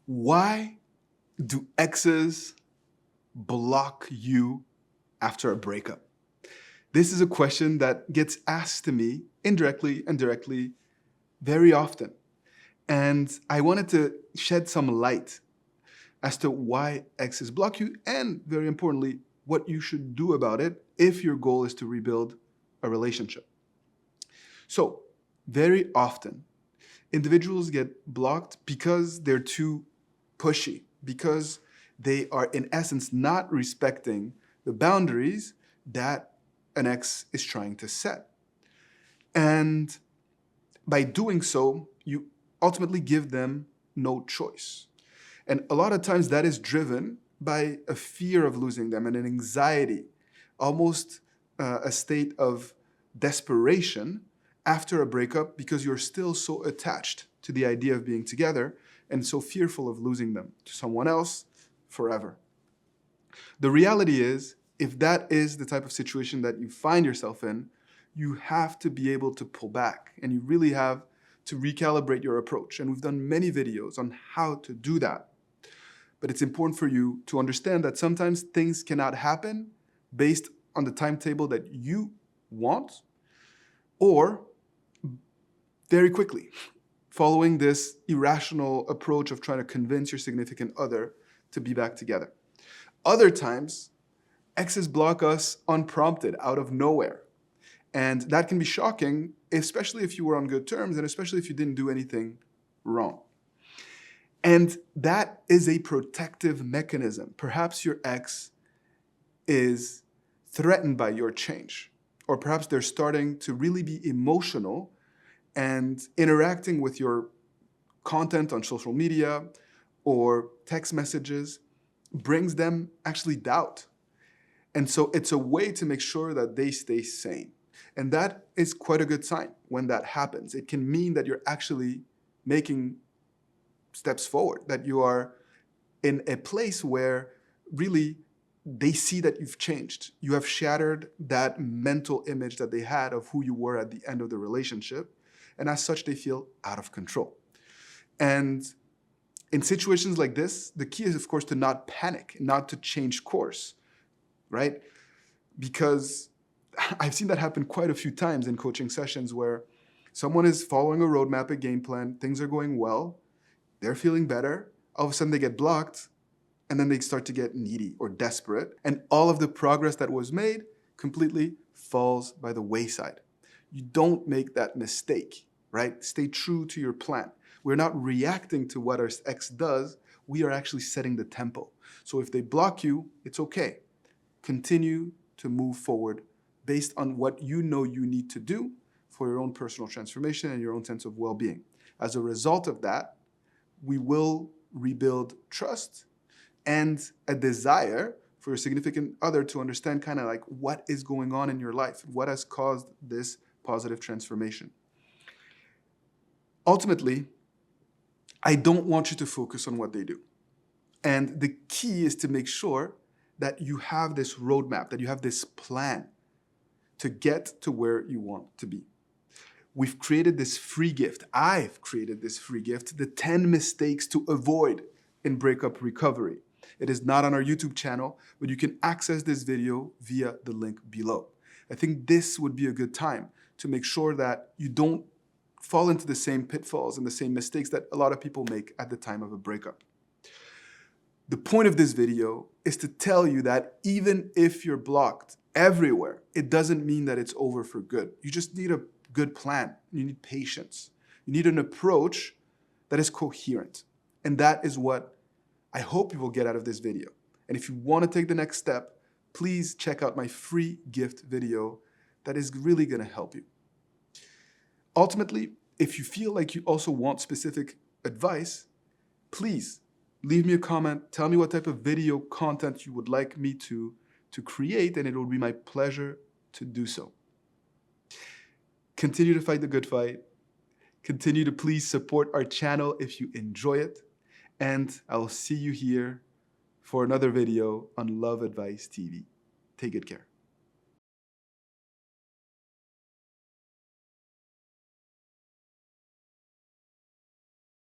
Why do exes block you after a breakup? This is a question that gets asked to me indirectly and directly very often. And I wanted to shed some light as to why exes block you and, very importantly, what you should do about it if your goal is to rebuild a relationship. So, very often, individuals get blocked because they're too pushy, because they are, in essence, not respecting the boundaries that an ex is trying to set. And by doing so, you ultimately give them no choice. And a lot of times that is driven by a fear of losing them and an anxiety, almost a state of desperation after a breakup because you're still so attached to the idea of being together and so fearful of losing them to someone else forever. The reality is, if that is the type of situation that you find yourself in, you have to be able to pull back and you really have to recalibrate your approach. And we've done many videos on how to do that. But it's important for you to understand that sometimes things cannot happen based on the timetable that you want or very quickly, following this irrational approach of trying to convince your significant other to be back together. Other times, exes block us unprompted, out of nowhere. And that can be shocking, especially if you were on good terms and especially if you didn't do anything wrong. And that is a protective mechanism. Perhaps your ex is threatened by your change, or perhaps they're starting to really be emotional and interacting with your content on social media or text messages brings them actually doubt. And so it's a way to make sure that they stay sane. And that is quite a good sign when that happens. It can mean that you're actually making steps forward, that you are in a place where really they see that you've changed. You have shattered that mental image that they had of who you were at the end of the relationship. And as such, they feel out of control. And in situations like this, the key is, of course, to not panic, not to change course, right? Because I've seen that happen quite a few times in coaching sessions where someone is following a roadmap, a game plan, things are going well, they're feeling better, all of a sudden they get blocked, and then they start to get needy or desperate, and all of the progress that was made completely falls by the wayside. You don't make that mistake, right? Stay true to your plan. We're not reacting to what our ex does, we are actually setting the tempo. So if they block you, it's okay. Continue to move forward based on what you know you need to do for your own personal transformation and your own sense of well-being. As a result of that, we will rebuild trust and a desire for your significant other to understand kind of like what is going on in your life, what has caused this positive transformation. Ultimately, I don't want you to focus on what they do. And the key is to make sure that you have this roadmap, that you have this plan to get to where you want to be. We've created this free gift. I've created this free gift, the 10 mistakes to avoid in breakup recovery. It is not on our YouTube channel, but you can access this video via the link below. I think this would be a good time to make sure that you don't fall into the same pitfalls and the same mistakes that a lot of people make at the time of a breakup. The point of this video is to tell you that even if you're blocked everywhere, it doesn't mean that it's over for good. You just need a good plan. You need patience. You need an approach that is coherent. And that is what I hope you will get out of this video. And if you want to take the next step, please check out my free gift video that is really going to help you. Ultimately, if you feel like you also want specific advice, please leave me a comment. Tell me what type of video content you would like me to create, and it will be my pleasure to do so. Continue to fight the good fight. Continue to please support our channel if you enjoy it. And I will see you here for another video on Love Advice TV. Take good care.